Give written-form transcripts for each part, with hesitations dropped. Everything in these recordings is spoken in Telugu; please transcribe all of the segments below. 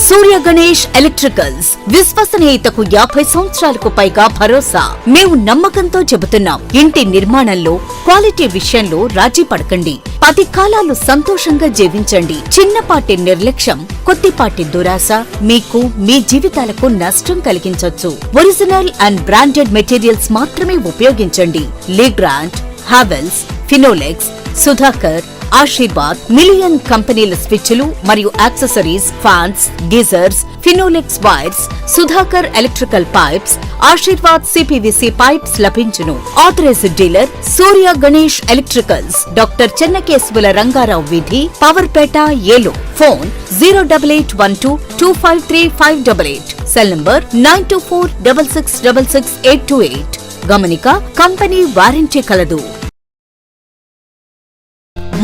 సూర్య గణేష్ ఎలక్ట్రికల్స్ విశ్వసనీయతకు 50 సంవత్సరాలకు పైగా భరోసా. మేము నమ్మకంతో చెబుతున్నాం, ఇంటి నిర్మాణంలో క్వాలిటీ విషయంలో రాజీ పడకండి. 10 కాలాలు సంతోషంగా జీవించండి. చిన్నపాటి నిర్లక్ష్యం, కొద్దిపాటి దురాశ మీకు మీ జీవితాలకు నష్టం కలిగించొచ్చు. ఒరిజినల్ అండ్ బ్రాండెడ్ మెటీరియల్స్ మాత్రమే ఉపయోగించండి. Legrand, Havells, Finolex, Sudhakar, Ashirvad million కంపెనీల స్విచ్లు మరియు accessories, fans, geysers, Finolex wires, Sudhakar electrical pipes, Ashirvad CPVC pipes లభించును. Authorised dealer Surya Ganesh electricals, doctor చెన్నకేశవుల రంగారావు వీధి, Powerpet, Eluru. Phone 08812253588. Cell number 9246666828. గమనిక, కంపెనీ వారంటీ కలదు.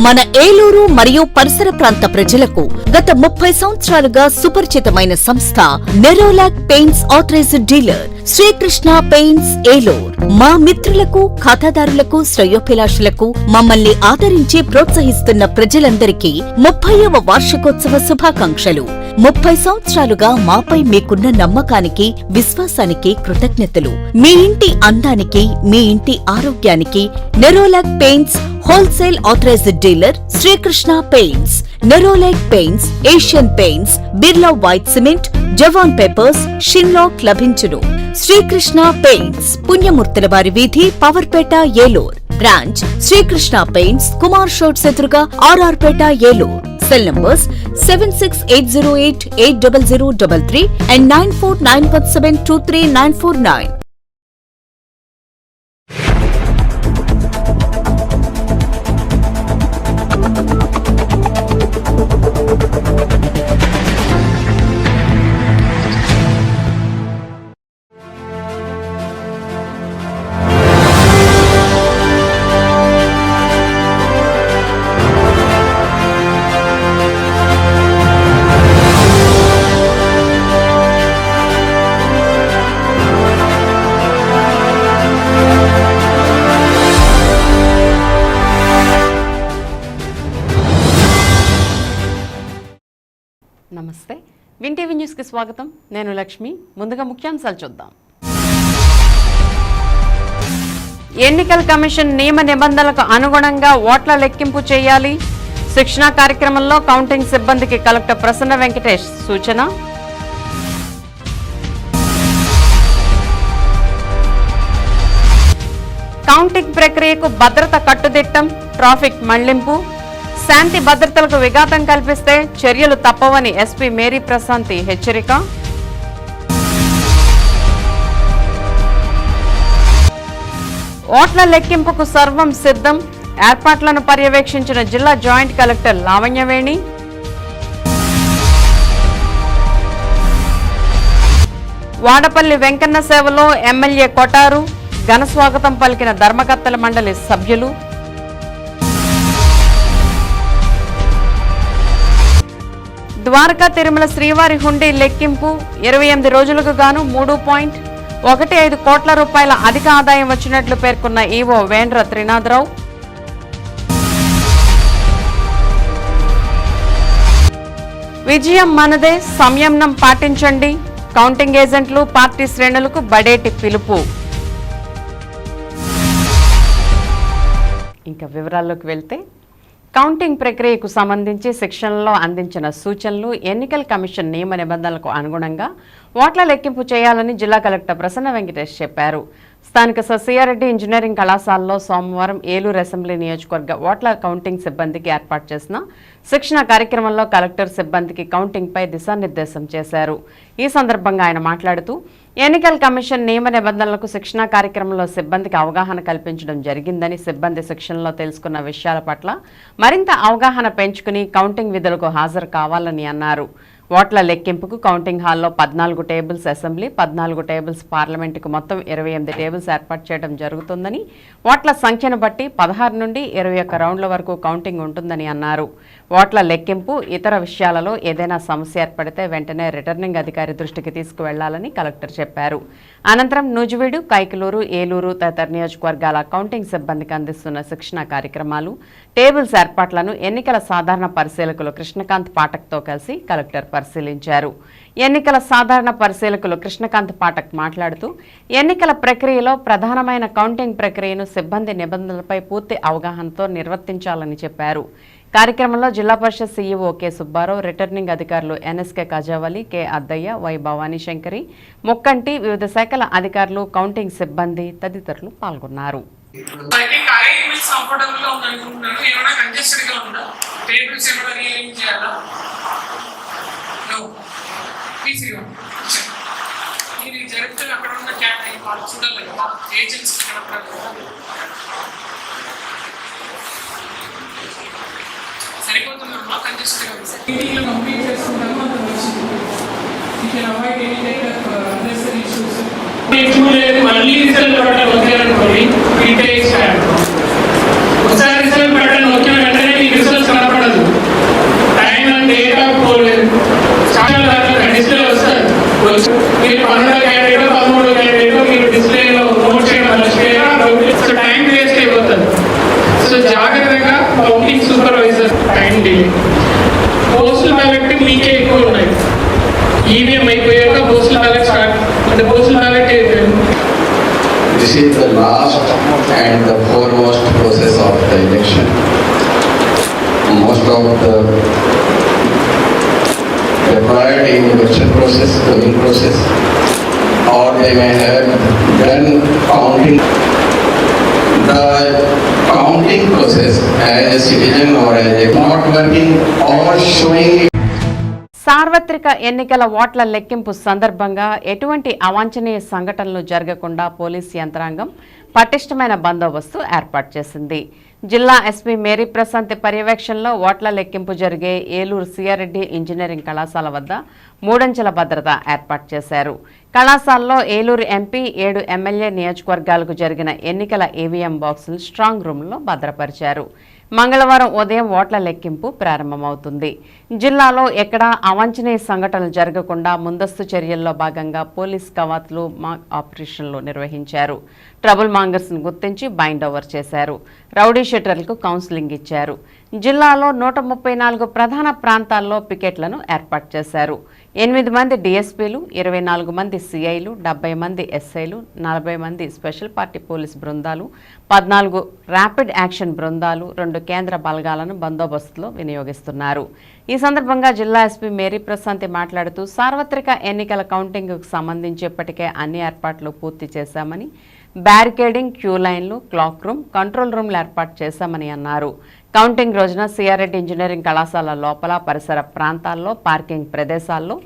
మన ఏలూరు మరియు పరిసర ప్రాంత ప్రజలకు గత 30 సంవత్సరాలుగా సుపరిచితమైన సంస్థ Nerolac paints authorised dealer Srikrishna paints Eluru. మా మిత్రులకు, ఖాతాదారులకు, శ్రేయోభిలాషులకు మమ్మల్ని ఆదరించి ప్రోత్సహిస్తున్న ప్రజలందరికీ 30వ వార్షికోత్సవ శుభాకాంక్షలు. 30 సంవత్సరాలుగా మాపై మీకున్న నమ్మకానికి, విశ్వాసానికి కృతజ్ఞతలు. మీ ఇంటి అందానికి, మీ ఇంటి ఆరోగ్యానికి Nerolac paints wholesale authorised dealer Srikrishna paints. Nerolac paints, Asian paints, Birla white cement, Jawan papers, షిన్లాక్ లభించును. శ్రీకృష్ణ పెయింట్స్, పుణ్యమూర్తుల వారి వీధి, పవర్పేట, ఏలూరు. బ్రాంచ్ శ్రీకృష్ణ పెయింట్స్, కుమార్ షోట్స్ ఎదురుగా, R R Peta, Eluru. Cell numbers 7680880033 and 9491723949. నమస్తే, విన్ టీవీ న్యూస్ కి స్వాగతం. నేను లక్ష్మి. ముందుగా ముఖ్యాంశాలు చూద్దాం. ఎన్నికల కమిషన్ నియమ నిబంధనలకు అనుగుణంగా ఓట్ల లెక్కింపు చేయాలి. శిక్షణా కార్యక్రమంలో కౌంటింగ్ సిబ్బందికి కలెక్టర్ ప్రసన్న వెంకటేష్ సూచన. కౌంటింగ్ ప్రక్రియకు భద్రత కట్టుదిట్టం, ట్రాఫిక్ మళ్లింపు, శాంతి భద్రతలకు విఘాతం కల్పిస్తే చర్యలు తప్పవని ఎస్పీ మేరీ ప్రశాంతి హెచ్చరిక. ఓట్ల లెక్కింపుకు సర్వం సిద్ధం, ఏర్పాట్లను పర్యవేక్షించిన జిల్లా జాయింట్ కలెక్టర్ లావణ్యవేణి. వాడపల్లి వెంకన్న సేవలో ఎమ్మెల్యే కొటారు, ఘన స్వాగతం పలికిన ధర్మకర్తల మండలి సభ్యులు. ద్వారకా తిరుమల శ్రీవారి హుండీ లెక్కింపు 28 రోజులకు గాను 3.15 కోట్ల రూపాయల అధిక ఆదాయం వచ్చినట్లు పేర్కొన్న ఈవో వేండ్ర త్రినాథరావు. విజయం మనదే, సంయమనం పాటించండి, కౌంటింగ్ ఏజెంట్లు, పార్టీ శ్రేణులకు బడేటి పిలుపు. ఇంకా వివరాల్లోకి వెళ్తే, కౌంటింగ్ ప్రక్రియకు సంబంధించి శిక్షణలో అందించిన సూచనలు, ఎన్నికల కమిషన్ నియమ నిబంధనలకు అనుగుణంగా ఓట్ల లెక్కింపు చేయాలని జిల్లా కలెక్టర్ ప్రసన్న వెంకటేష్ చెప్పారు. స్థానిక ససియారెడ్డి ఇంజనీరింగ్ కళాశాలలో సోమవారం ఏలూరు అసెంబ్లీ నియోజకవర్గ ఓట్ల కౌంటింగ్ సిబ్బందికి ఏర్పాటు చేసిన శిక్షణ కార్యక్రమంలో కలెక్టర్ సిబ్బందికి కౌంటింగ్పై దిశానిర్దేశం చేశారు. ఈ సందర్భంగా ఆయన మాట్లాడుతూ, ఎన్నికల కమిషన్ నియమ నిబంధనలకు శిక్షణా కార్యక్రమంలో సిబ్బందికి అవగాహన కల్పించడం జరిగిందని, సిబ్బంది శిక్షణలో తెలుసుకున్న విషయాల పట్ల మరింత అవగాహన పెంచుకుని కౌంటింగ్ విధులకు హాజరు కావాలని అన్నారు. ఓట్ల లెక్కింపుకు కౌంటింగ్ హాల్లో 14 టేబుల్స్ అసెంబ్లీ, 14 టేబుల్స్ పార్లమెంటుకు మొత్తం 28 టేబుల్స్ ఏర్పాటు చేయడం జరుగుతుందని, ఓట్ల సంఖ్యను బట్టి 16 నుండి 21 రౌండ్ల వరకు కౌంటింగ్ ఉంటుందని అన్నారు. ఓట్ల లెక్కింపు ఇతర విషయాలలో ఏదైనా సమస్య ఏర్పడితే వెంటనే రిటర్నింగ్ అధికారి దృష్టికి తీసుకువెళ్లాలని కలెక్టర్ చెప్పారు. అనంతరం నూజివీడు, కైకలూరు, ఏలూరు తదితర నియోజకవర్గాల కౌంటింగ్ సిబ్బందికి అందిస్తున్న శిక్షణ కార్యక్రమాలు, టేబుల్స్ ఏర్పాట్లను ఎన్నికల సాధారణ పరిశీలకులు కృష్ణకాంత్ పాఠక్తో కలిసి కలెక్టర్ పరిశీలించారు. ఎన్నికల సాధారణ పరిశీలకులు కృష్ణకాంత్ పాఠక్ మాట్లాడుతూ ఎన్నికల ప్రక్రియలో ప్రధానమైన కౌంటింగ్ ప్రక్రియను సిబ్బంది నిబంధనలపై పూర్తి అవగాహనతో నిర్వర్తించాలని చెప్పారు. కార్యక్రమంలో Zilla Parishad CEO K Subbarao, returning అధికారులు NSK Kajavali, K Addayya, Y Bhavani Shankari, Mukkanti, వివిధ శాఖల అధికారులు, కౌంటింగ్ సిబ్బంది తదితరులు పాల్గొన్నారు. సరిపోతుందమ్మా, కంజెస్టెడ్గా కంప్లీట్ చేసుకుంటాము. అంత మంచిది. You can avoid any type of unnecessary issues. మళ్ళీ రిజల్ట్ బటన్ నొక్కారనుకోండి, ఇట్ టేక్స్ టైం. ఒకసారి రిజల్ట్ బటన్ నొక్కిన వెంటనే ఈ రిజల్ట్స్ కనపడదు. Time and date of poll చాలా డిస్ప్లే వస్తుంది. మీరు 12 క్యాండిడేట్ 13 క్యాండిడేట్ మీరు డిస్ప్లేలో నోట్ చేయడం వల్ల టైం వేస్ట్ అయిపోతుంది. సో జాగ్రత్తగా counting supervisor time delay. Postal ballot మీకే ఎక్కువ ఉన్నాయి. ఈవీఎం అయిపోయాక పోస్టల్ బ్యాలెట్ స్టార్ట్. అంటే postal ballot This is the last and the foremost process of the election. Most of the deployed in election process, voting process, or they may have done counting. The counting process as a citizen or as a not working or showing. సార్వత్రిక ఎన్నికల ఓట్ల లెక్కింపు సందర్భంగా ఎటువంటి అవాంఛనీయ సంఘటనలు జరగకుండా పోలీస్ యంత్రాంగం పటిష్టమైన బందోబస్తు ఏర్పాటు చేసింది. జిల్లా ఎస్పీ మేరీ ప్రశాంత్ పర్యవేక్షణలో ఓట్ల లెక్కింపు జరిగే ఏలూరు సిఆర్రెడ్డి ఇంజనీరింగ్ కళాశాల వద్ద 3 అంచెల భద్రత ఏర్పాటు చేశారు. కళాశాలలో ఏలూరు ఎంపీ, 7 ఎమ్మెల్యే నియోజకవర్గాలకు జరిగిన ఎన్నికల ఈవీఎం బాక్సులు స్ట్రాంగ్ రూమ్లో భద్రపరిచారు. మంగళవారం ఉదయం ఓట్ల లెక్కింపు ప్రారంభమవుతుంది. జిల్లాలో ఎక్కడా అవాంఛనీయ సంఘటనలు జరగకుండా ముందస్తు చర్యల్లో భాగంగా పోలీస్ కవాతులు, మాక్ ఆపరేషన్లు నిర్వహించారు. ట్రబుల్ మాంగర్స్ను గుర్తించి బైండ్ ఓవర్ చేశారు. రౌడీ షీటర్లకు కౌన్సిలింగ్ ఇచ్చారు. జిల్లాలో 134 ప్రధాన ప్రాంతాల్లో పికెట్లను ఏర్పాటు చేశారు. 8 మంది డీఎస్పీలు, 24 మంది సిఐలు, 70 మంది ఎస్ఐలు, 40 మంది స్పెషల్ పార్టీ పోలీస్ బృందాలు, 14 ర్యాపిడ్ యాక్షన్ బృందాలు, 2 కేంద్ర బలగాలను బందోబస్తులో వినియోగిస్తున్నారు. ఈ సందర్భంగా జిల్లా ఎస్పీ మేరీ ప్రశాంతి మాట్లాడుతూ సార్వత్రిక ఎన్నికల కౌంటింగ్కు సంబంధించి ఇప్పటికే అన్ని ఏర్పాట్లు పూర్తి చేశామని, బ్యారికేడింగ్, క్యూ లైన్లు, క్లాక్ రూమ్, కంట్రోల్ రూమ్లు ఏర్పాటు చేశామని అన్నారు. కౌంటింగ్ రోజున సిఆర్రెడ్డి ఇంజనీరింగ్ కళాశాల లోపల, పరిసర ప్రాంతాల్లో, పార్కింగ్ ప్రదేశాల్లో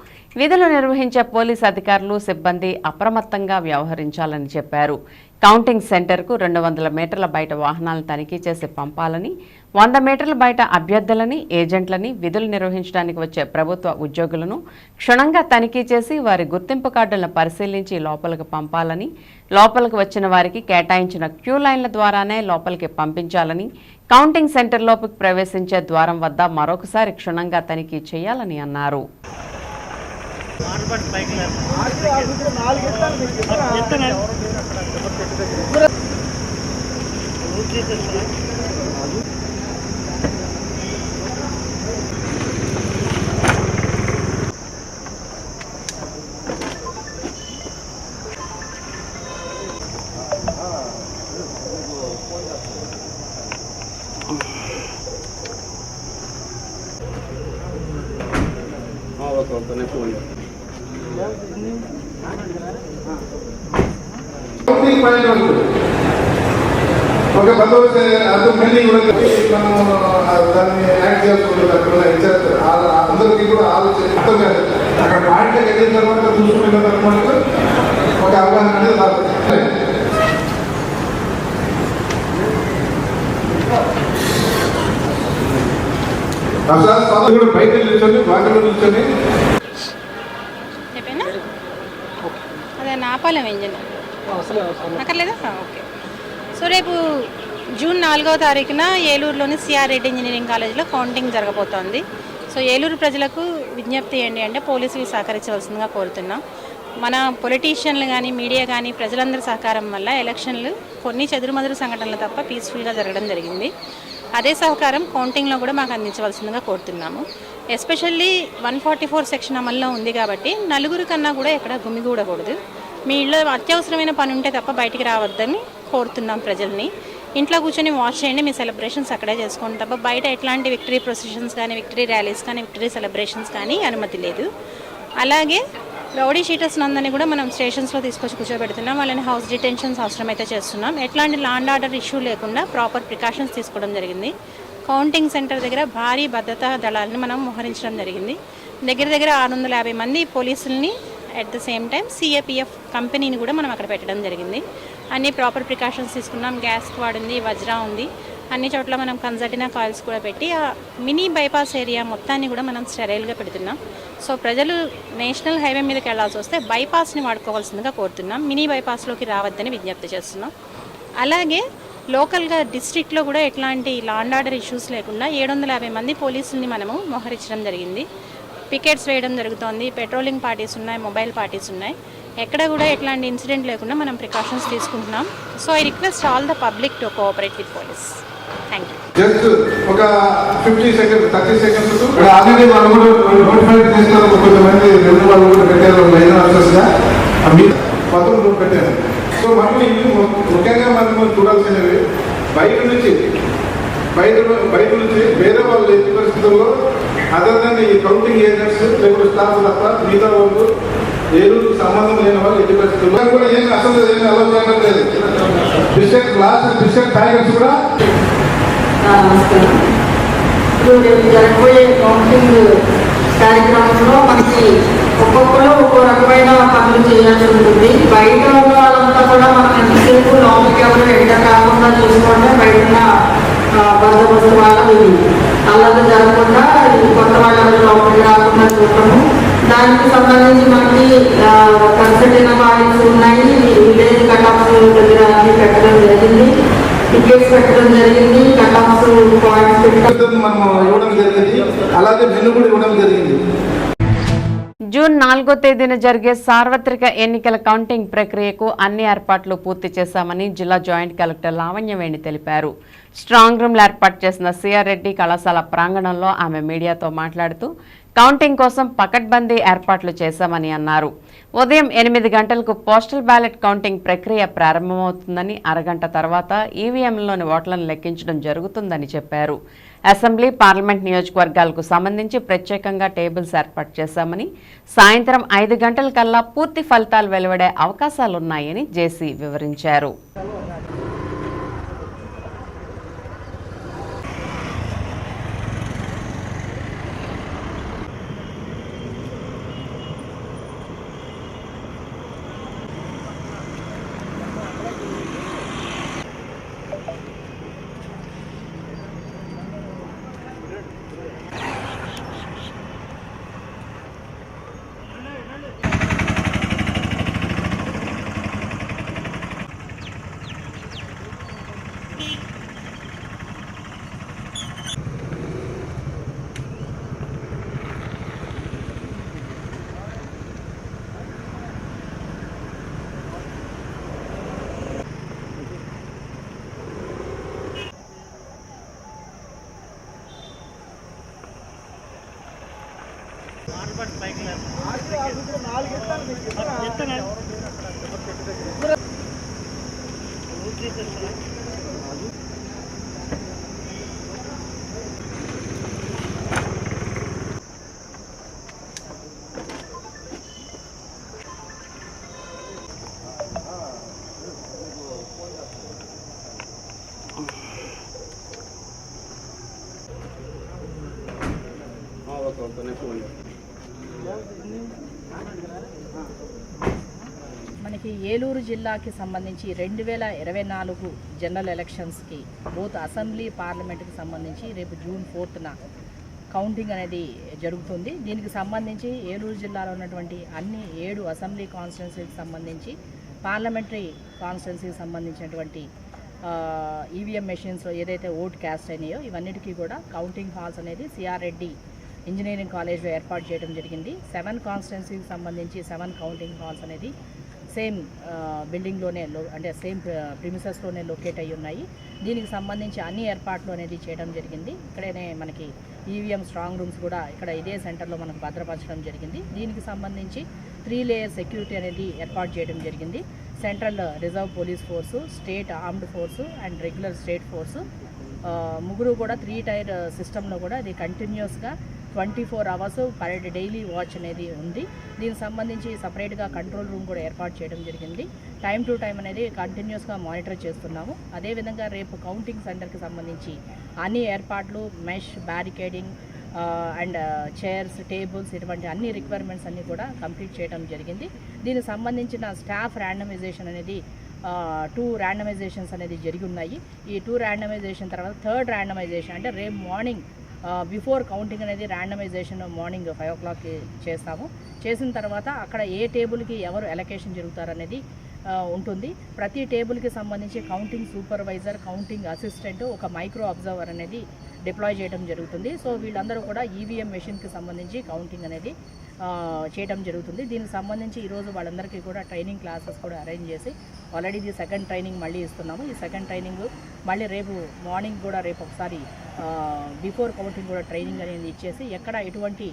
విధులు నిర్వహించే పోలీసు అధికారులు, సిబ్బంది అప్రమత్తంగా వ్యవహరించాలని చెప్పారు. కౌంటింగ్ సెంటర్కు 200 మీటర్ల బయట వాహనాలను తనిఖీ చేసి పంపాలని, 100 మీటర్ల బయట అభ్యర్థులని, ఏజెంట్లని, విధులు నిర్వహించడానికి వచ్చే ప్రభుత్వ ఉద్యోగులను క్షుణ్ణంగా తనిఖీ చేసి వారి గుర్తింపు కార్డులను పరిశీలించి లోపలికి పంపాలని, లోపలికి వచ్చిన వారికి కేటాయించిన క్యూ లైన్ల ద్వారానే లోపలికి పంపించాలని, కౌంటింగ్ సెంటర్ లోపలికి ప్రవేశించే ద్వారం వద్ద మరొకసారి క్షుణ్ణంగా తనిఖీ చేయాలని అన్నారు. ఒక బందోబస్తు అది మళ్ళీ మనం దాన్ని యాక్ట్ చేసుకుంటారు. అక్కడ ఇచ్చేస్తారు అందరికీ కూడా ఆలోచన అర్థం కాదు. అక్కడ పాయింట్కి వెళ్ళిన తర్వాత చూసుకున్న తర్వాత ఒక అవగాహన అనేది రాదు. కూడా బయట నిల్చొని వాకిలో నిల్చొని అదే నాపాలెం ఇంజన్ అక్కర్లేదా? ఓకే. సో రేపు జూన్ 4వ తారీఖున ఏలూరులోని సిఆర్ రెడ్డి ఇంజనీరింగ్ కాలేజ్లో కౌంటింగ్ జరగబోతోంది. సో ఏలూరు ప్రజలకు విజ్ఞప్తి ఏంటి అంటే పోలీసులు సహకరించవలసిందిగా కోరుతున్నాం. మన పొలిటీషియన్లు కానీ మీడియా కానీ ప్రజలందరి సహకారం వల్ల ఎలక్షన్లు కొన్ని చెదురుమదురు సంఘటనలు తప్ప పీస్ఫుల్గా జరగడం జరిగింది. అదే సహకారం కౌంటింగ్లో కూడా మాకు అందించవలసిందిగా కోరుతున్నాము. ఎస్పెషల్లీ 144 సెక్షన్ అమల్లో ఉంది కాబట్టి నలుగురు కన్నా కూడా ఎక్కడ గుమిగూడకూడదు. మీ ఇళ్ళలో అత్యవసరమైన పని ఉంటే తప్ప బయటికి రావద్దని కోరుతున్నాం ప్రజల్ని. ఇంట్లో కూర్చొని వాచ్ చేయండి, మీ సెలబ్రేషన్స్ అక్కడే చేసుకోండి తప్ప బయట ఎట్లాంటి విక్టరీ ప్రొసెషన్స్ కానీ విక్టరీ ర్యాలీస్ కానీ విక్టరీ సెలబ్రేషన్స్ కానీ అనుమతి లేదు. అలాగే రౌడీ షీటర్స్ అందరినీ కూడా మనం స్టేషన్స్లో తీసుకొచ్చి కూర్చోబెడుతున్నాం. వాళ్ళని హౌస్ డిటెన్షన్స్ అవసరమైతే చేస్తున్నాం. ఎట్లాంటి లా అండ్ ఆర్డర్ ఇష్యూ లేకుండా ప్రాపర్ ప్రికాషన్స్ తీసుకోవడం జరిగింది. కౌంటింగ్ సెంటర్ దగ్గర భారీ భద్రతా దళాలను మనం మోహరించడం జరిగింది. దగ్గర 650 మంది పోలీసుల్ని at the same time CAPF కంపెనీని కూడా మనం అక్కడ పెట్టడం జరిగింది. అన్ని ప్రాపర్ ప్రికాషన్స్ తీసుకున్నాం. గ్యాస్ స్క్వాడ్ ఉంది, వజ్రా ఉంది, అన్ని చోట్ల మనం కన్సర్టినా కాయిల్స్ కూడా పెట్టి ఆ మినీ బైపాస్ ఏరియా మొత్తాన్ని కూడా మనం స్టెరైల్గా పెడుతున్నాం. సో ప్రజలు నేషనల్ హైవే మీదకి వెళ్లాల్సి వస్తే బైపాస్ని వాడుకోవాల్సిందిగా కోరుతున్నాం. మినీ బైపాస్లోకి రావద్దని విజ్ఞప్తి చేస్తున్నాం. అలాగే లోకల్గా డిస్ట్రిక్ట్లో కూడా ఎట్లాంటి లా అండ్ ఆర్డర్ ఇష్యూస్ లేకుండా 750 మంది పోలీసుల్ని మనము మోహరించడం జరిగింది. పికెట్స్ వేయడం జరుగుతోంది. పెట్రోలింగ్ పార్టీస్ ఉన్నాయి, మొబైల్ పార్టీస్ ఉన్నాయి. ఎక్కడ కూడా ఎట్లాంటి ఇన్సిడెంట్ లేకుండా మనం ప్రికాషన్స్ తీసుకుంటున్నాం. So I request all the public to cooperate with police. Thank you. Just ఒక 50 సెకండ్స్ 30 సెకండ్స్ ఆల్రెడీ వాళ్ళు కూడా నోటిఫైడ్ చేస్తారు. కొంతమంది రెండు వాళ్ళు కూడా పెట్టారు లైన్ ఆఫీసర్స్గా మొత్తం రూమ్ పెట్టారు. సో మనం ఇది ముఖ్యంగా మనం చూడాల్సినవి బయట నుంచి వేరే వాళ్ళు ఎట్టి పరిస్థితుల్లో అదర్ దాన్ ఈ కౌంటింగ్ ఏజెంట్స్ లేకపోతే స్టాఫ్ తప్ప మిగతా వాళ్ళు ఏలూరు సంబంధం లేని వాళ్ళు ఎట్టి పరిస్థితుల్లో కూడా ఏమి అసలు ఏమి అలౌ చేయడం లేదు. బిస్కెట్ గ్లాస్ బిస్కెట్ ప్యాకెట్స్ కూడా. నమస్కారం. ఇప్పుడు రేపు జరగబోయే కౌంటింగ్ కార్యక్రమంలో మనకి ఒక్కొక్కరు ఒక్కో రకమైన పనులు చేయాల్సి ఉంటుంది. బయట ఉన్న వాళ్ళంతా కూడా మనం ఎంతసేపు లోపలికి ఎవరు ఎంటర్ కాకుండా చూసుకుంటే బయట బందోబస్తు వాళ్ళ అల్లరి జరగకుండా కొత్త వాళ్ళు ఎవరు లోపలికి రాకుండా చూడటము. దానికి సంబంధించి మనకి కన్సల్టైన పాయింట్స్ ఉన్నాయి. విలేజ్ కటాఫ్స్ దగ్గర అన్ని పెట్టడం జరిగింది. టికెట్స్ పెట్టడం జరిగింది. కటాఫ్స్ పాయింట్స్ పెట్టడం మనం ఇవ్వడం జరిగింది. అలాగే మెను కూడా ఇవ్వడం జరిగింది. జూన్ 4వ తేదీన జరిగే సార్వత్రిక ఎన్నికల కౌంటింగ్ ప్రక్రియకు అన్ని ఏర్పాట్లు పూర్తి చేశామని జిల్లా జాయింట్ కలెక్టర్ లావణ్యవేణి తెలిపారు. స్ట్రాంగ్ రూమ్లు ఏర్పాటు చేసిన సిఆర్ రెడ్డి కళాశాల ప్రాంగణంలో ఆమె మీడియాతో మాట్లాడుతూ కౌంటింగ్ కోసం పకడ్బందీ ఏర్పాట్లు చేశామని అన్నారు. ఉదయం 8 గంటలకు పోస్టల్ బ్యాలెట్ కౌంటింగ్ ప్రక్రియ ప్రారంభమవుతుందని, అరగంట తర్వాత ఈవీఎంలోని ఓట్లను లెక్కించడం జరుగుతుందని చెప్పారు. అసెంబ్లీ, పార్లమెంట్ నియోజకవర్గాలకు సంబంధించి ప్రత్యేకంగా టేబుల్స్ ఏర్పాటు చేశామని, సాయంత్రం 5 గంటలకల్లా పూర్తి ఫలితాలు వెలువడే అవకాశాలున్నాయని జేసీ వివరించారు. మనకి ఏలూరు జిల్లాకి సంబంధించి 2024 జనరల్ ఎలక్షన్స్కి బోత్ అసెంబ్లీ, పార్లమెంట్కి సంబంధించి రేపు జూన్ 4న కౌంటింగ్ అనేది జరుగుతుంది. దీనికి సంబంధించి ఏలూరు జిల్లాలో ఉన్నటువంటి అన్ని 7 అసెంబ్లీ కాన్స్టిట్యున్సీకి సంబంధించి, పార్లమెంటరీ కాన్స్టిట్యున్సీకి సంబంధించినటువంటి ఈవీఎం మెషిన్స్లో ఏదైతే ఓట్ క్యాస్ట్ అయినాయో ఇవన్నిటికీ కూడా కౌంటింగ్ హాల్స్ అనేది సిఆర్ రెడ్డి ఇంజనీరింగ్ కాలేజ్లో ఏర్పాటు చేయడం జరిగింది. 7 కాన్స్టిట్యున్సీకి సంబంధించి 7 కౌంటింగ్ హాల్స్ అనేది సేమ్ బిల్డింగ్లోనే అంటే సేమ్ ప్రిమిసెస్లోనే లొకేట్ అయ్యి ఉన్నాయి. దీనికి సంబంధించి అన్ని ఏర్పాట్లు అనేది చేయడం జరిగింది. ఇక్కడనే మనకి ఈవీఎం స్ట్రాంగ్ రూమ్స్ కూడా ఇక్కడ ఇదే సెంటర్లో మనకు భద్రపరచడం జరిగింది. దీనికి సంబంధించి 3 లేయర్ సెక్యూరిటీ అనేది ఏర్పాటు చేయడం జరిగింది. Central reserve police force, state armed force and regular state force ముగ్గురు కూడా 3 టైర్ సిస్టంలో కూడా ఇది కంటిన్యూస్గా 24 hours per day daily watch అనేది ఉంది. దీనికి సంబంధించి సపరేట్గా కంట్రోల్ రూమ్ కూడా ఏర్పాటు చేయడం జరిగింది. టైం టు టైం అనేది కంటిన్యూస్గా మానిటర్ చేస్తున్నాము. అదేవిధంగా రేపు కౌంటింగ్ సెంటర్కి సంబంధించి అన్ని ఏర్పాట్లు mesh, barricading and chairs, tables ఇటువంటి అన్ని రిక్వైర్మెంట్స్ అన్నీ కూడా కంప్లీట్ చేయడం జరిగింది. దీనికి సంబంధించిన స్టాఫ్ ర్యాండమైజేషన్ అనేది 2 ర్యాండమైజేషన్స్ అనేది జరిగి ఉన్నాయి. ఈ 2 ర్యాండమైజేషన్ తర్వాత 3rd ర్యాండమైజేషన్ అంటే రేపు మార్నింగ్ బిఫోర్ కౌంటింగ్ అనేది ర్యాండమైజేషన్ మార్నింగ్ 5 o'clock చేస్తాము. చేసిన తర్వాత అక్కడ ఏ టేబుల్కి ఎవరు అలొకేషన్ జరుగుతారనేది ఉంటుంది. ప్రతి టేబుల్కి సంబంధించి కౌంటింగ్ సూపర్వైజర్, కౌంటింగ్ అసిస్టెంట్, ఒక మైక్రో అబ్జర్వర్ అనేది డిప్లాయ్ చేయడం జరుగుతుంది. సో వీళ్ళందరూ కూడా ఈవీఎం మెషిన్కి సంబంధించి కౌంటింగ్ అనేది చేయడం జరుగుతుంది. దీనికి సంబంధించి ఈరోజు వాళ్ళందరికీ కూడా ట్రైనింగ్ క్లాసెస్ కూడా అరేంజ్ చేసి ఆల్రెడీ ఇది 2nd ట్రైనింగ్ మళ్ళీ ఇస్తున్నాము. ఈ 2nd ట్రైనింగ్ మళ్ళీ రేపు మార్నింగ్ కూడా రేపు ఒకసారి బిఫోర్ కౌంటింగ్ కూడా ట్రైనింగ్ అనేది ఇచ్చేసి ఎక్కడ ఎటువంటి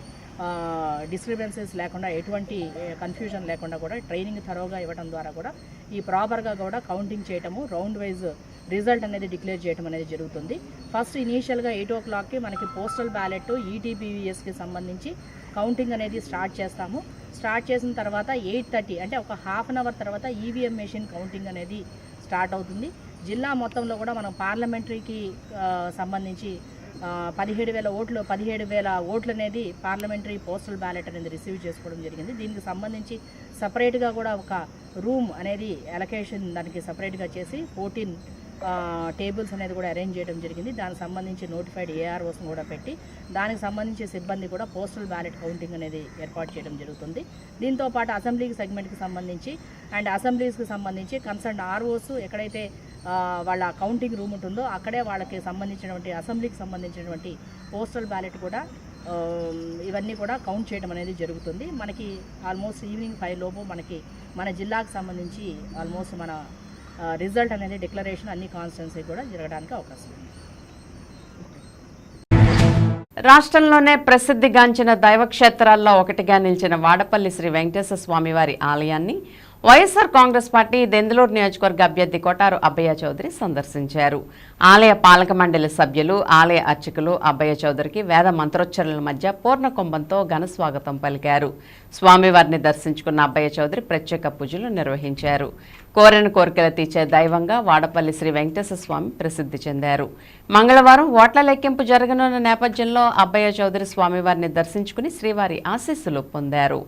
డిస్క్రిపెన్సీస్ లేకుండా, ఎటువంటి కన్ఫ్యూజన్ లేకుండా కూడా ట్రైనింగ్ థరోగా ఇవ్వడం ద్వారా కూడా ఈ ప్రాపర్గా కూడా కౌంటింగ్ చేయటము, రౌండ్ వైజ్ రిజల్ట్ అనేది డిక్లేర్ చేయడం అనేది జరుగుతుంది. ఫస్ట్ ఇనీషియల్గా 8 o'clockకి మనకి పోస్టల్ బ్యాలెట్, ఈటీపీవీఎస్కి సంబంధించి కౌంటింగ్ అనేది స్టార్ట్ చేస్తాము. స్టార్ట్ చేసిన తర్వాత 8:30 అంటే ఒక హాఫ్ అన్ అవర్ తర్వాత ఈవీఎం మెషిన్ కౌంటింగ్ అనేది స్టార్ట్ అవుతుంది. జిల్లా మొత్తంలో కూడా మనం పార్లమెంటరీకి సంబంధించి 17,000 ఓట్లు అనేది పార్లమెంటరీ పోస్టల్ బ్యాలెట్ అనేది రిసీవ్ చేసుకోవడం జరిగింది. దీనికి సంబంధించి సపరేట్గా కూడా ఒక రూమ్ అనేది అలొకేషన్ దానికి సపరేట్గా చేసి 14 టేబుల్స్ అనేది కూడా అరేంజ్ చేయడం జరిగింది. దానికి సంబంధించి నోటిఫైడ్ ఏఆర్ఓస్ని కూడా పెట్టి దానికి సంబంధించి సిబ్బంది కూడా పోస్టల్ బ్యాలెట్ కౌంటింగ్ అనేది ఏర్పాటు చేయడం జరుగుతుంది. దీంతోపాటు అసెంబ్లీకి సెగ్మెంట్కి సంబంధించి అండ్ అసెంబ్లీస్కి సంబంధించి కన్సర్న్ ఆర్ఓస్ ఎక్కడైతే వాళ్ళ కౌంటింగ్ రూమ్ ఉంటుందో అక్కడే వాళ్ళకి సంబంధించినటువంటి అసెంబ్లీకి సంబంధించినటువంటి పోస్టల్ బ్యాలెట్ కూడా ఇవన్నీ కూడా కౌంట్ చేయడం అనేది జరుగుతుంది. మనకి ఆల్మోస్ట్ ఈవినింగ్ 5 లోపు మనకి మన జిల్లాకు సంబంధించి ఆల్మోస్ట్ మన రిజల్ట్ అనేది డిక్లరేషన్ అన్ని కాన్స్టిట్యున్సీ కూడా జరగడానికి అవకాశం ఉంది. రాష్ట్రంలోనే ప్రసిద్ధిగాంచిన దైవక్షేత్రాల్లో ఒకటిగా నిలిచిన వాడపల్లి శ్రీ వెంకటేశ్వర స్వామివారి ఆలయాన్ని వైఎస్ఆర్ కాంగ్రెస్ పార్టీ దెందులూరు నియోజకవర్గ అభ్యర్థి కొటారు అబ్బయ్య చౌదరి సందర్శించారు. ఆలయ పాలక మండలి సభ్యులు, ఆలయ అర్చకులు అబ్బయ్య చౌదరికి వేద మంత్రోచ్చరణల మధ్య పూర్ణ కుంభంతో ఘన స్వాగతం పలికారు. స్వామివారిని దర్శించుకున్న అబ్బయ్య చౌదరి ప్రత్యేక పూజలు నిర్వహించారు. కోరిన కోరికలు తీర్చే దైవంగా వాడపల్లి శ్రీ వెంకటేశ్వర స్వామి ప్రసిద్ధి చెందారు. మంగళవారం ఓట్ల లెక్కింపు జరగనున్న నేపథ్యంలో అబ్బయ్య చౌదరి స్వామివారిని దర్శించుకుని శ్రీవారి ఆశీస్సులు పొందారు.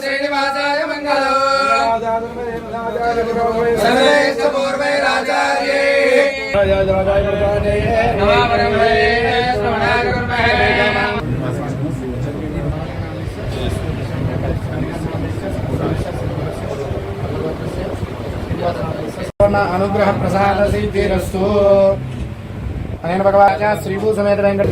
శ్రీనివాసాయ మంగళం అనుగ్రహ ప్రసాద సిద్ధిరస్తు అనేన భగవాన్ శ్రీభూ సమేత వెంకట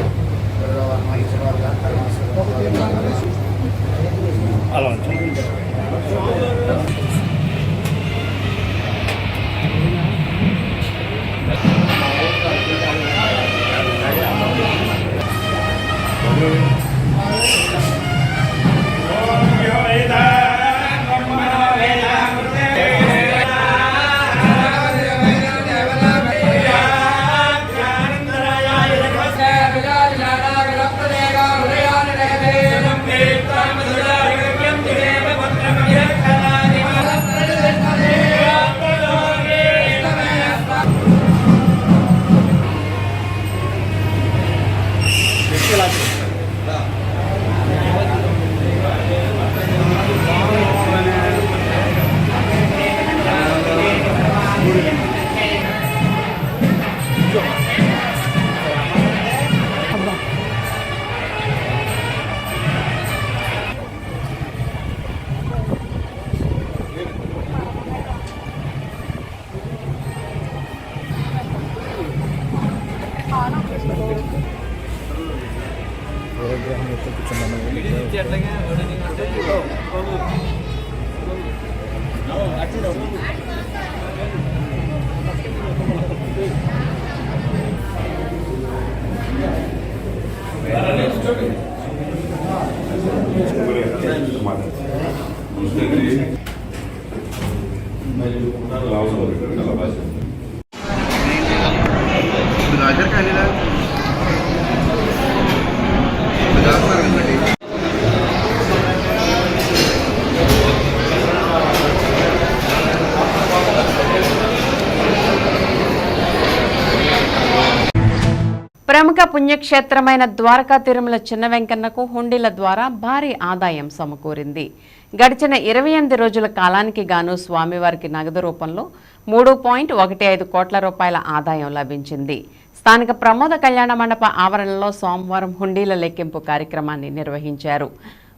ప్రముఖ పుణ్యక్షేత్రమైన ద్వారకా తిరుమల చిన్న వెంకన్నకు హుండీల ద్వారా భారీ ఆదాయం సమకూరింది. గడిచిన 28 రోజుల కాలానికి గాను స్వామివారికి నగదు రూపంలో 3.15 కోట్ల రూపాయల ఆదాయం లభించింది. స్థానిక ప్రమోద కళ్యాణ మండప ఆవరణలో సోమవారం హుండీల లెక్కింపు కార్యక్రమాన్ని నిర్వహించారు.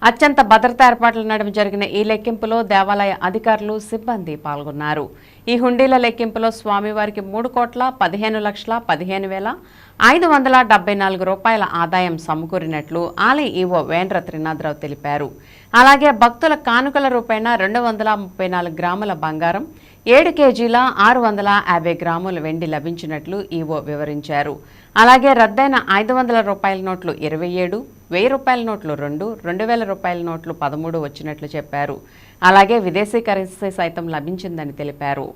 అత్యంత భద్రతా ఏర్పాట్ల నడుమ జరిగిన ఈ లెక్కింపులో దేవాలయ అధికారులు, సిబ్బంది పాల్గొన్నారు. ఈ హుండీల లెక్కింపులో స్వామివారికి 3,15,15,574 రూపాయల ఆదాయం సమకూరినట్లు ఆలయ ఈవో వేంద్ర త్రినాథరావు తెలిపారు. అలాగే భక్తుల కానుకల రూపేణా 234 గ్రాముల బంగారం, 7 కేజీల 650 గ్రాముల వెండి లభించినట్లు ఈవో వివరించారు. అలాగే రద్దయిన 500 రూపాయల నోట్లు 27, 1000 రూపాయల నోట్లు 2, 2000 రూపాయల నోట్లు 13 వచ్చినట్లు చెప్పారు. అలాగే విదేశీ కరెన్సీ సైతం లభించిందని తెలిపారు.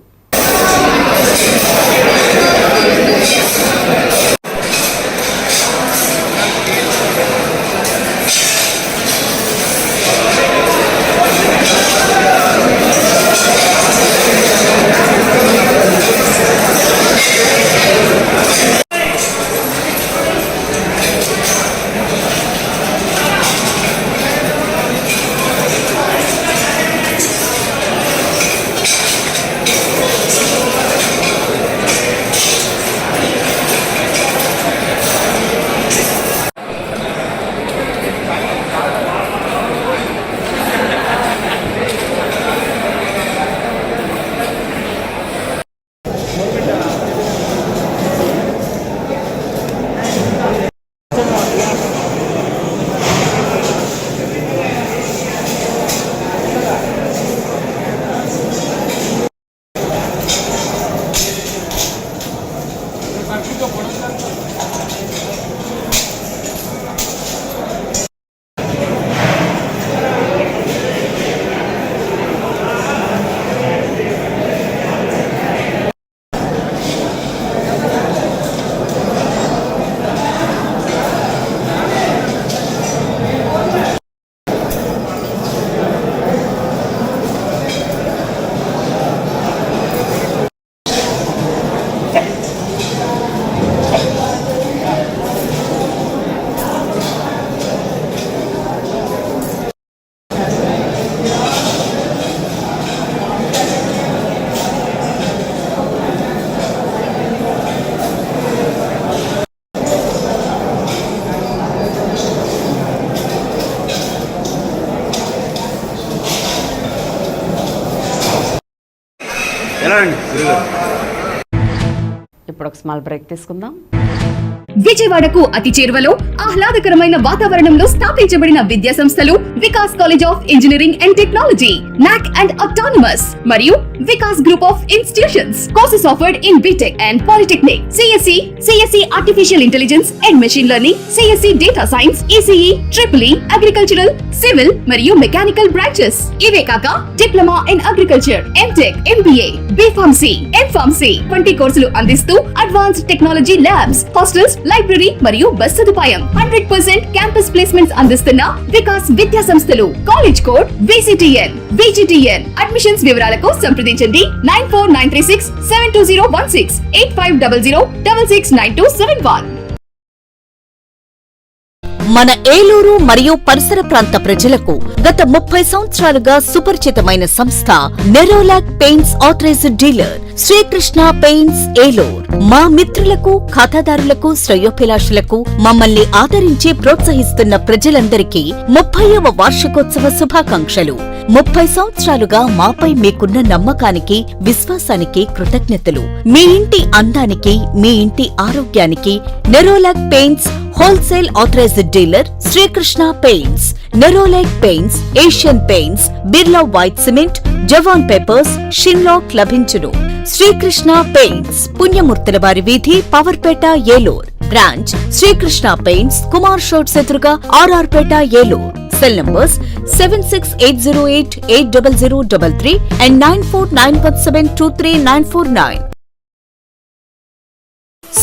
ఇప్పుడు ఒక స్మాల్ బ్రేక్ తీసుకుందాం. విజయవాడకు అతి చేరువలో ఆహ్లాదకరమైన వాతావరణంలో స్థాపించబడిన విద్యా సంస్థలు Vikas college of engineering and technology, NAAC and autonomous మరియు Vikas group of institutions. Courses offered in B Tech and polytechnic, CSC artificial intelligence and machine learning, CSC data science, ECE, triple agricultural, civil మరియు మెకానికల్ బ్రాంచెస్. ఇవే కాక diploma in agriculture, M Tech, MBA, B Pharmacy, M Pharmacy వంటి కోర్సులు అందిస్తూ advanced technology labs, hostels, library మరియు బస్ సదుపాయం. 100% క్యాంపస్ ప్లేస్మెంట్స్ అందిస్తున్న వికాస్ విద్యా సంస్థలు. College code VGTN. అడ్మిషన్స్ వివరాలకు సంప్రదించండి 9493672016 8500669271. మన ఏలూరు మరియు పరిసర ప్రాంత ప్రజలకు గత 30 సంవత్సరాలుగా సుపరిచితమైన సంస్థ Nerolac paints authorised dealer Srikrishna paints Eluru. మా మిత్రులకు, ఖాతాదారులకు, శ్రేయోభిలాషులకు మమ్మల్ని ఆదరించి ప్రోత్సహిస్తున్న ప్రజలందరికీ 30వ వార్షికోత్సవ శుభాకాంక్షలు. 30 సంవత్సరాలుగా మాపై మీకున్న నమ్మకానికి, విశ్వాసానికి కృతజ్ఞతలు. మీ ఇంటి అందానికి, మీ ఇంటి ఆరోగ్యానికి Nerolac paints wholesale authorised dealer Srikrishna paints. Nerolac paints, Asian paints, Birla white cement, Jawan papers, షిన్లాక్ లభించును. శ్రీకృష్ణ పెయింట్స్, పుణ్యమూర్తుల వారి వీధి, పవర్పేట, ఏలూర్. బ్రాంచ్ శ్రీకృష్ణ పెయింట్స్, కుమార్ షోట్స్ ఎదురుగా, R R Peta, Eluru. Cell numbers 7680880033 and 9491723949.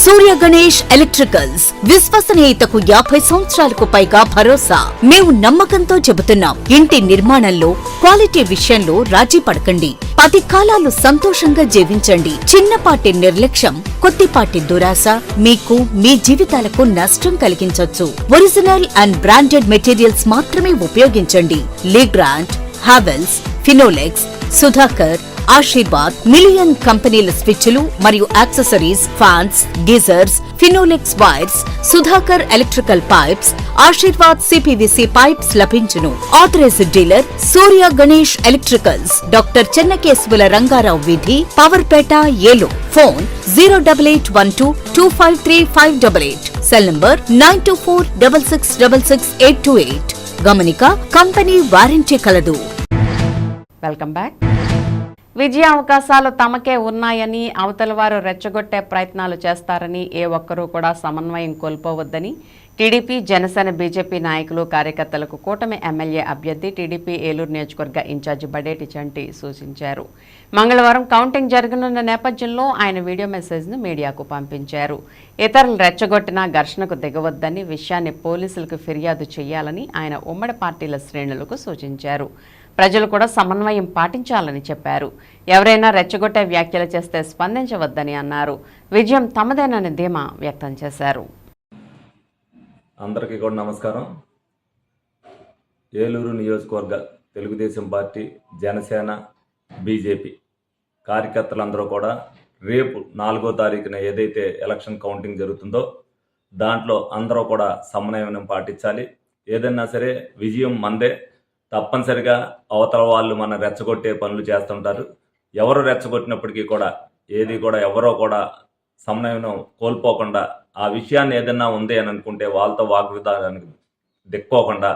Surya Ganesh electricals, విశ్వసనీయతకు 50 సంవత్సరాలకు పైగా భరోసా. మేము నమ్మకంతో చెబుతున్నాం, ఇంటి నిర్మాణంలో క్వాలిటీ విషయంలో రాజీ పడకండి. 10 కాలాలు సంతోషంగా జీవించండి. చిన్నపాటి నిర్లక్ష్యం, కొద్దిపాటి దురాశ మీకు మీ జీవితాలకు నష్టం కలిగించొచ్చు. ఒరిజినల్ అండ్ బ్రాండెడ్ మెటీరియల్స్ మాత్రమే ఉపయోగించండి. Legrand, Havells, Finolex, Sudhakar, Ashirvad, million కంపెనీల స్విచ్లు మరియు accessories, fans, geysers, Finolex wires, Sudhakar electrical pipes, Ashirvad CPVC pipes లభించును. Authorised dealer Surya Ganesh electricals, doctor చెన్నకేశవుల రంగారావు వీధి, Powerpet, Eluru. Phone 08812253588. Cell number 9246666828. గమనిక, కంపెనీ వారంటీ కలదు. Welcome back. విజయ అవకాశాలు తమకే ఉన్నాయని, అవతల వారు రెచ్చగొట్టే ప్రయత్నాలు చేస్తారని ఏ ఒక్కరూ కూడా సమన్వయం కోల్పోవద్దని టీడీపీ, జనసేన, బీజేపీ నాయకులు, కార్యకర్తలకు కూటమి ఎమ్మెల్యే అభ్యర్థి, టీడీపీ ఏలూరు నియోజకవర్గ ఇన్ఛార్జి బడేటి చంటి సూచించారు. మంగళవారం కౌంటింగ్ జరగనున్న నేపథ్యంలో ఆయన వీడియో మెసేజ్ను మీడియాకు పంపించారు. ఇతరులు రెచ్చగొట్టినా ఘర్షణకు దిగవద్దని, విషయాన్ని పోలీసులకు ఫిర్యాదు చేయాలని ఆయన ఉమ్మడి పార్టీల శ్రేణులకు సూచించారు. ప్రజలు కూడా సమన్వయం పాటించాలని చెప్పారు. ఎవరైనా రెచ్చగొట్టే వ్యాఖ్యలు చేస్తే స్పందించవద్దని అన్నారు. విజయం తమదేనని ధీమా వ్యక్తం చేశారు. అందరికీ కూడా నమస్కారం. ఏలూరు నియోజకవర్గ తెలుగుదేశం పార్టీ, జనసేన, బీజేపీ కార్యకర్తలందరూ కూడా రేపు 4వ తారీఖున ఏదైతే ఎలక్షన్ కౌంటింగ్ జరుగుతుందో దాంట్లో అందరూ కూడా సమన్వయం పాటించాలి. ఏదన్నా సరే విజయం మందే. తప్పనిసరిగా అవతల వాళ్ళు మన రెచ్చగొట్టే పనులు చేస్తుంటారు. ఎవరు రెచ్చగొట్టినప్పటికీ కూడా ఏది కూడా ఎవరో కూడా సమన్వయం కోల్పోకుండా, ఆ విషయాన్ని ఏదన్నా ఉంది అని అనుకుంటే వాళ్ళతో వాగ్వివాదానికి దిక్కోకుండా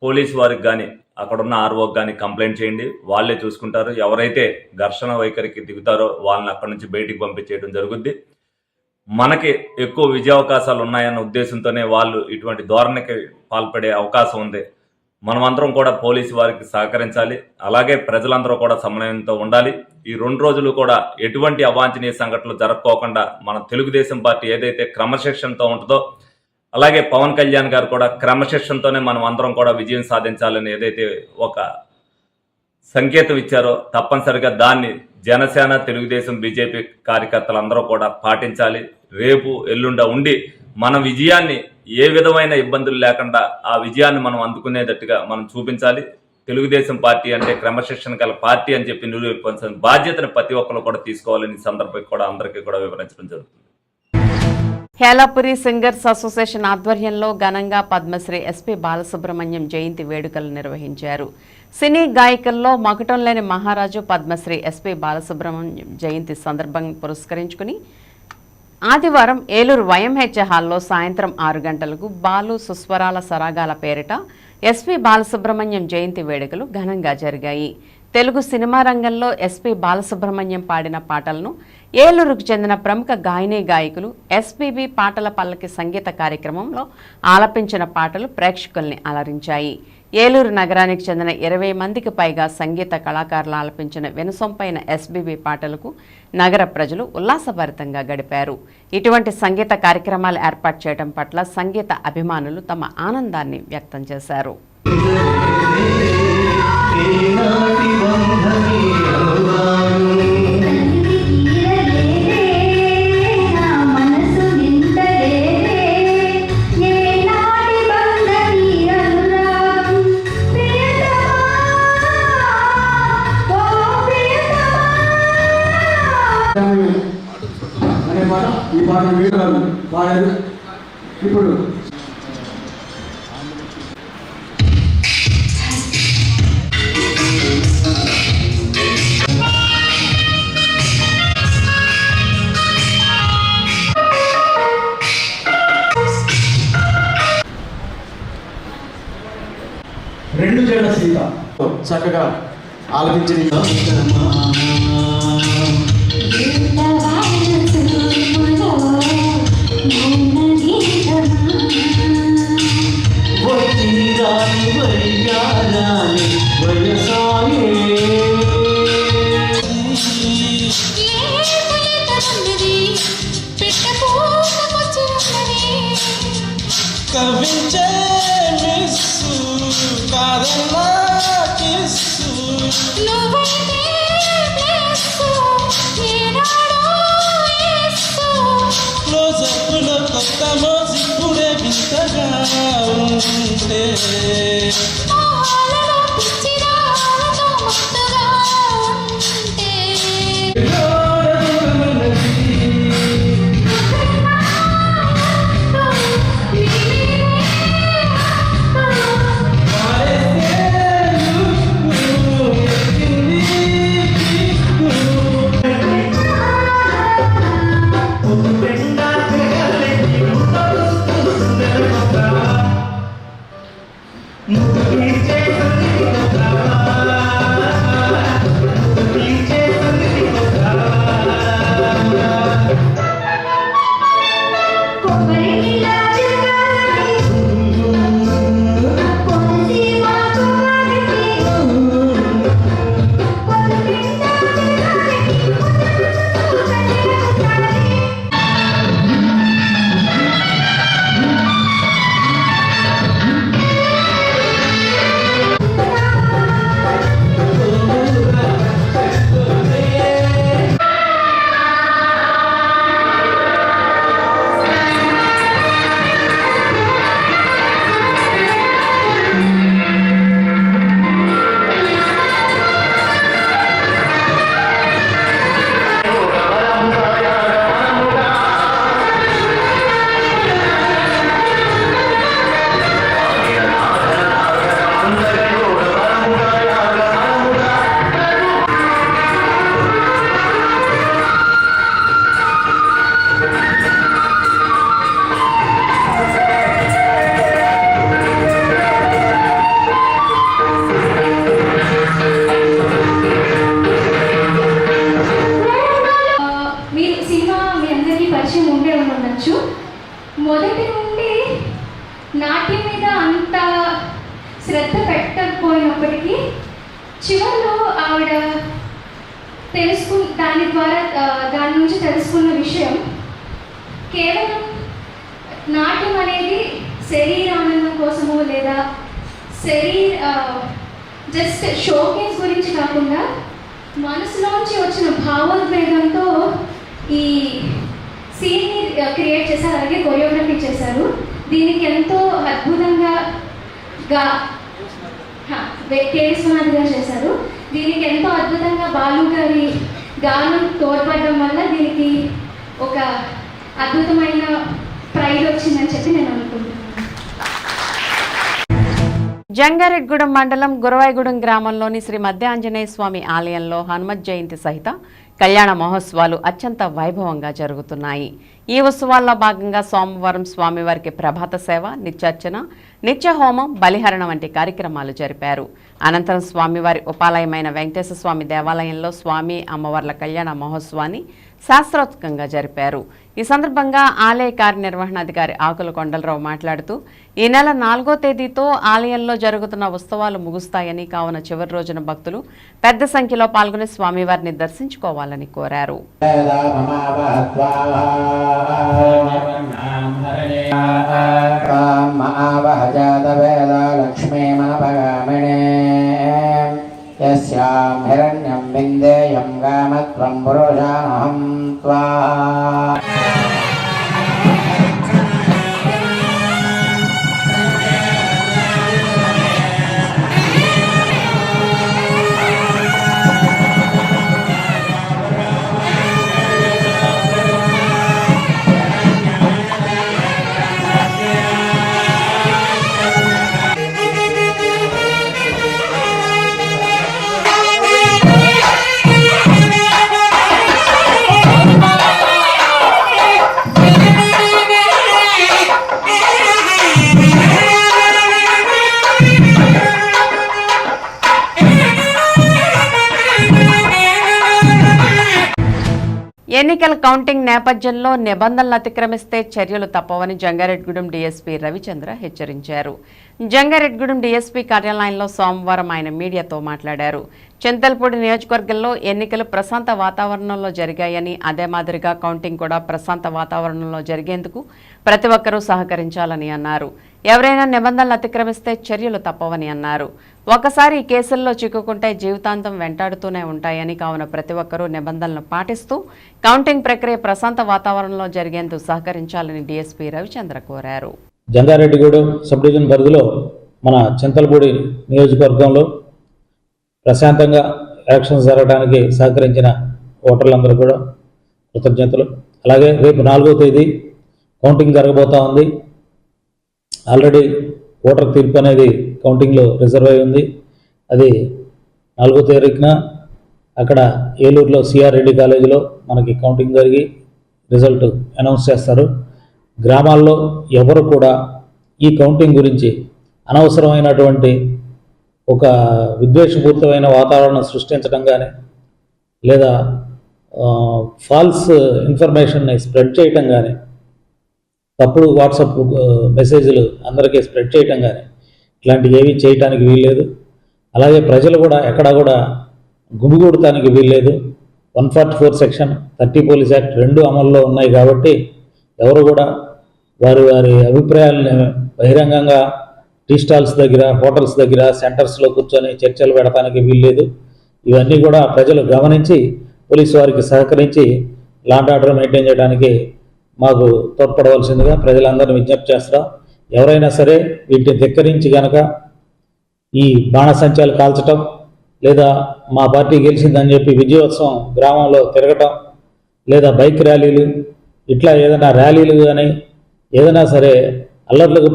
పోలీసు వారికి కానీ అక్కడున్న ఆర్ఓకి కానీ కంప్లైంట్ చేయండి. వాళ్ళే చూసుకుంటారు. ఎవరైతే ఘర్షణ వైఖరికి దిగుతారో వాళ్ళని అక్కడి నుంచి బయటికి పంపించేయడం జరుగుద్ది. మనకి ఎక్కువ విజయావకాశాలు ఉన్నాయన్న ఉద్దేశంతోనే వాళ్ళు ఇటువంటి ధోరణికి పాల్పడే అవకాశం ఉంది. మనమందరం కూడా పోలీసు వారికి సహకరించాలి. అలాగే ప్రజలందరూ కూడా సమన్వయంతో ఉండాలి. ఈ 2 రోజులు కూడా ఎటువంటి అవాంఛనీయ సంఘటనలు జరగకోకుండా మన తెలుగుదేశం పార్టీ ఏదైతే క్రమశిక్షణతో ఉంటుందో, అలాగే పవన్ కళ్యాణ్ గారు కూడా క్రమశిక్షణతోనే మనం అందరం కూడా విజయం సాధించాలని ఏదైతే ఒక సంకేతం ఇచ్చారో తప్పనిసరిగా దాన్ని జనసేన, తెలుగుదేశం, బీజేపీ కార్యకర్తలందరూ కూడా పాటించాలి. రేపు ఎల్లుండ ఉండి మన విజయాన్ని ఏ విధమైన ఇబ్బందులు లేకుండా ఆ విజయాన్ని మనం అందుకునేటట్టుగా మనం చూపించాలి. తెలుగుదేశం పార్టీ అంటే క్రమశిక్షణ గల పార్టీ అని చెప్పి నిరూపించాల్సిన బాధ్యతను ప్రతి ఒక్కరు కూడా తీసుకోవాలని సందర్భంగా కూడా అందరికీ కూడా వివరించడం జరుగుతుంది. హేలాపురి సింగర్స్ అసోసియేషన్ ఆధ్వర్యంలో ఘనంగా పద్మశ్రీ ఎస్పీ బాలసుబ్రహ్మణ్యం జయంతి వేడుకలు నిర్వహించారు. సినీ గాయకుల్లో మకుటం లేని మహారాజు పద్మశ్రీ ఎస్పీ బాలసుబ్రహ్మణ్యం జయంతి సందర్భంగా పురస్కరించుకుని ఆదివారం ఏలూరు వైఎంహెచ్ హాల్లో సాయంత్రం 6 గంటలకు బాలు సుస్వరాల సరాగాల పేరిట ఎస్పీ బాలసుబ్రహ్మణ్యం జయంతి వేడుకలు ఘనంగా జరిగాయి. తెలుగు సినిమా రంగంలో ఎస్పీ బాలసుబ్రహ్మణ్యం పాడిన పాటలను ఏలూరుకు చెందిన ప్రముఖ గాయనీ గాయకులు ఎస్పీబీ పాటల పల్లకి సంగీత కార్యక్రమంలో ఆలపించిన పాటలు ప్రేక్షకుల్ని అలరించాయి. ఏలూరు నగరానికి చెందిన 20 మందికి పైగా సంగీత కళాకారులు ఆలపించిన వెనుసొంపైన ఎస్బీబీ పాటలకు నగర ప్రజలు ఉల్లాసభరితంగా గడిపారు. ఇటువంటి సంగీత కార్యక్రమాలు ఏర్పాటు చేయడం పట్ల సంగీత అభిమానులు తమ ఆనందాన్ని వ్యక్తం చేశారు. మనసు నిండలే నాటి బంధ ఉన్నారు. వారు ఇప్పుడు రెండు జడ సీత చక్కగా ఆలపించింది. కవించే మిస్సు కాదన్నా కిస్సు నువ్వైతే ప్లస్సు ఏనాడో ఎస్సు క్లోజప్లో కొత్త మోజిప్పుడే వింతగా ఉంటే ఆలలో పిచ్చిదాలతో మత్తుగా ఉంటే మొదటి నుండి నాట్యం మీద అంత శ్రద్ధ పెట్టకపోయినప్పటికీ చివరిలో ఆవిడ దాని నుంచి తెలుసుకున్న విషయం కేవలం నాట్యం అనేది శరీరానందం కోసమో లేదా జస్ట్ షోకేస్ గురించి కాకుండా మనసులోంచి వచ్చిన భావోద్వేగంతో ఈ సీన్ని క్రియేట్ చేశారు, అలాగే కొరియోగ్రఫీ చేశారు. దీనికి ఎంతో అద్భుతంగా కేశవనాథ్ గారు చేశారు. దీనికి ఎంతో అద్భుతంగా బాలు గారి గానం తోడ్పడడం వల్ల దీనికి ఒక అద్భుతమైన ప్రైజ్ వచ్చిందని చెప్పి నేను అనుకుంటున్నాను. జంగారెడ్గూడెం మండలం గురవాయిగూడెం గ్రామంలోని శ్రీ మధ్య ఆంజనేయ స్వామి ఆలయంలో హనుమత్ జయంతి సహిత కళ్యాణ మహోత్సవాలు అత్యంత వైభవంగా జరుగుతున్నాయి. ఈ ఉత్సవాల్లో భాగంగా సోమవారం స్వామివారికి ప్రభాత సేవ, నిత్యార్చన, నిత్య హోమం, బలిహరణ వంటి కార్యక్రమాలు జరిపారు. అనంతరం స్వామివారి ఉపాలయమైన వెంకటేశ్వర స్వామి దేవాలయంలో స్వామి అమ్మవార్ల కళ్యాణ మహోత్సవాన్ని శాస్త్రోత్కంగా జరిపారు. ఈ సందర్భంగా ఆలయ కార్యనిర్వహణాధికారి ఆకుల కొండలరావు మాట్లాడుతూ ఈ నెల 4వ తేదీతో ఆలయంలో జరుగుతున్న ఉత్సవాలు ముగుస్తాయని, కావున చివరి రోజున భక్తులు పెద్ద సంఖ్యలో పాల్గొని స్వామివారిని దర్శించుకోవాలని కోరారు. హిరణ్యం విందేయం గామత్వం పురుషామహం త్వా ఎన్నికల కౌంటింగ్ నేపథ్యంలో నిబంధనలు అతిక్రమిస్తే చర్యలు తప్పవని జంగారెడ్డిగూడెం డీఎస్పీ రవిచంద్ర హెచ్చరించారు. జంగారెడ్డిగూడెం డీఎస్పీ కార్యాలయంలో సోమవారం ఆయన మీడియాతో మాట్లాడారు. చింతల్పూడి నియోజకవర్గంలో ఎన్నికలు ప్రశాంత వాతావరణంలో జరిగాయని, అదే మాదిరిగా కౌంటింగ్ కూడా ప్రశాంత వాతావరణంలో జరిగేందుకు ప్రతి ఒక్కరూ సహకరించాలని అన్నారు. ఎవరైనా నిబంధనలు అతిక్రమిస్తే చర్యలు తప్పవని అన్నారు. ఒకసారి ఈ కేసుల్లో చిక్కుకుంటే జీవితాంతం వెంటాడుతూనే ఉంటాయని, కావున ప్రతి ఒక్కరూ నిబంధనలను పాటిస్తూ కౌంటింగ్ ప్రక్రియ ప్రశాంత వాతావరణంలో జరిగేందుకు సహకరించాలని డీఎస్పీ రవిచంద్ర కోరారు. జంగారెడ్డిగూడెం సబ్ డివిజన్ పరిధిలో మన చింతలపూడి నియోజకవర్గంలో ప్రశాంతంగా ఎలక్షన్స్ జరగడానికి సహకరించిన ఓటర్లందరూ కూడా కృతజ్ఞతలు. అలాగే రేపు 4వ తేదీ కౌంటింగ్ జరగబోతూ ఉంది. ఆల్రెడీ ఓటర్ తీర్పు అనేది కౌంటింగ్లో రిజర్వ్ అయి ఉంది. అది 4వ తారీఖున అక్కడ ఏలూరులో సిఆర్ రెడ్డి కాలేజీలో మనకి కౌంటింగ్ జరిగి రిజల్ట్ అనౌన్స్ చేస్తారు. గ్రామాల్లో ఎవరు కూడా ఈ కౌంటింగ్ గురించి అనవసరమైనటువంటి ఒక విద్వేషపూరితమైన వాతావరణం సృష్టించడం కానీ, లేదా ఫాల్స్ ఇన్ఫర్మేషన్ని స్ప్రెడ్ చేయటం కానీ, తప్పుడు వాట్సాప్ మెసేజ్లు అందరికీ స్ప్రెడ్ చేయటం కానీ, ఇట్లాంటివి ఏవి చేయటానికి వీల్లేదు. అలాగే ప్రజలు కూడా ఎక్కడా కూడా గుమిగూడటానికి వీల్లేదు. 144 సెక్షన్ 30 పోలీస్ యాక్ట్ 2 అమల్లో ఉన్నాయి కాబట్టి ఎవరు కూడా వారి వారి అభిప్రాయాలను బహిరంగంగా టీ స్టాల్స్ దగ్గర, హోటల్స్ దగ్గర, సెంటర్స్లో కూర్చొని చర్చలు పెడటానికి వీల్లేదు. ఇవన్నీ కూడా ప్రజలు గమనించి పోలీసు వారికి సహకరించి లాండ్ ఆర్డర్ మెయింటైన్ చేయడానికి మాకు తోడ్పడవలసిందిగా ప్రజలందరినీ విజ్ఞప్తి చేస్తాం. ఎవరైనా సరే వీటిని ధిక్కరించి కనుక ఈ బాణసంచాలు కాల్చటం, లేదా మా పార్టీ గెలిచిందని చెప్పి విజయోత్సవం గ్రామంలో తిరగటం, లేదా బైక్ ర్యాలీలు, ఇట్లా ఏదైనా ర్యాలీలు కానీ ఏదైనా సరే అల్లర్లకు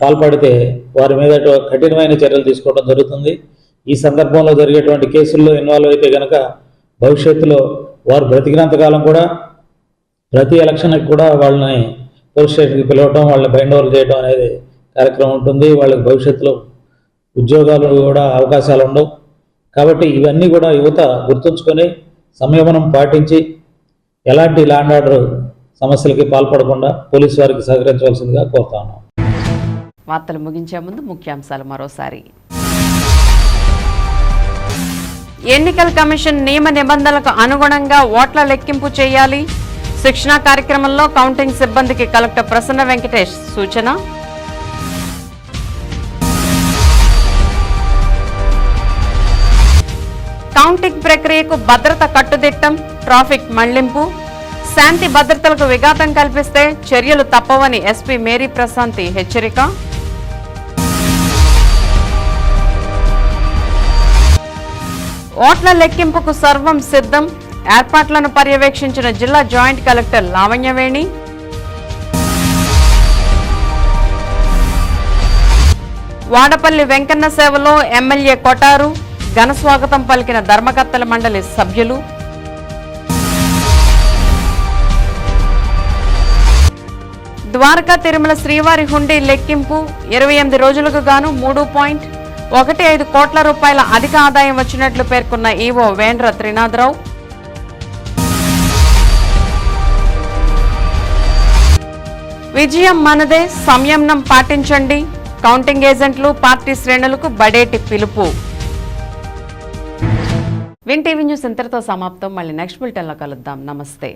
పాల్పడితే వారి మీద కఠినమైన చర్యలు తీసుకోవడం జరుగుతుంది. ఈ సందర్భంలో జరిగేటువంటి కేసుల్లో ఇన్వాల్వ్ అయితే కనుక భవిష్యత్తులో వారు బ్రతికినంతకాలం కూడా ప్రతి ఎలక్షన్కి కూడా వాళ్ళని పోలీస్ స్టేషన్కి పిలవటం, వాళ్ళని బైండ్ ఓవర్ చేయడం అనేది కార్యక్రమం ఉంటుంది. వాళ్ళకి భవిష్యత్తులో ఉద్యోగాలు కూడా అవకాశాలు ఉండవు. కాబట్టి ఇవన్నీ కూడా యువత గుర్తుంచుకొని సంయమనం పాటించి ఎలాంటి ల్యాండ్ ఆర్డర్ సమస్యలకి పాల్పడకుండా పోలీసు వారికి సహకరించవలసిందిగా కోరుతా ఉన్నాం. వార్తలు ముగించే ముందు ముఖ్యాంశాలు మరోసారి. ఎన్నికల కమిషన్ నియమ నిబంధనలకు అనుగుణంగా ఓట్ల లెక్కింపు చేయాలి. శిక్షణా కార్యక్రమంలో కౌంటింగ్ సిబ్బందికి కలెక్టర్ ప్రసన్న వెంకటేష్ సూచన. కౌంటింగ్ ప్రక్రియకు భద్రత కట్టుదిట్టం, ట్రాఫిక్ మళ్లింపు, శాంతి భద్రతలకు విఘాతం కల్పిస్తే చర్యలు తప్పవని ఎస్పీ మేరీ ప్రశాంతి హెచ్చరిక. ఓట్ల లెక్కింపుకు సర్వం సిద్ధం, ఏర్పాట్లను పర్యవేక్షించిన జిల్లా జాయింట్ కలెక్టర్ లావణ్యవేణి. వాడపల్లి వెంకన్న సేవలో ఎమ్మెల్యే కొటారు, ఘన స్వాగతం పలికిన ధర్మకర్తల మండలి సభ్యులు. ద్వారకా తిరుమల శ్రీవారి హుండీ లెక్కింపు 28 రోజులకు గాను 3.15 కోట్ల రూపాయల అధిక ఆదాయం వచ్చినట్లు పేర్కొన్న ఈవో వేండ్ర త్రినాథరావు. విజయం మనదే, సంయమనం పాటించండి, కౌంటింగ్ ఏజెంట్లు పార్టీ శ్రేణులకు బడేటి పిలుపు. విన్ టీవీ న్యూస్ ఇంతటితో సమాప్తం. మళ్ళీ నెక్స్ట్ బులెటిన్లో కలుద్దాం. నమస్తే.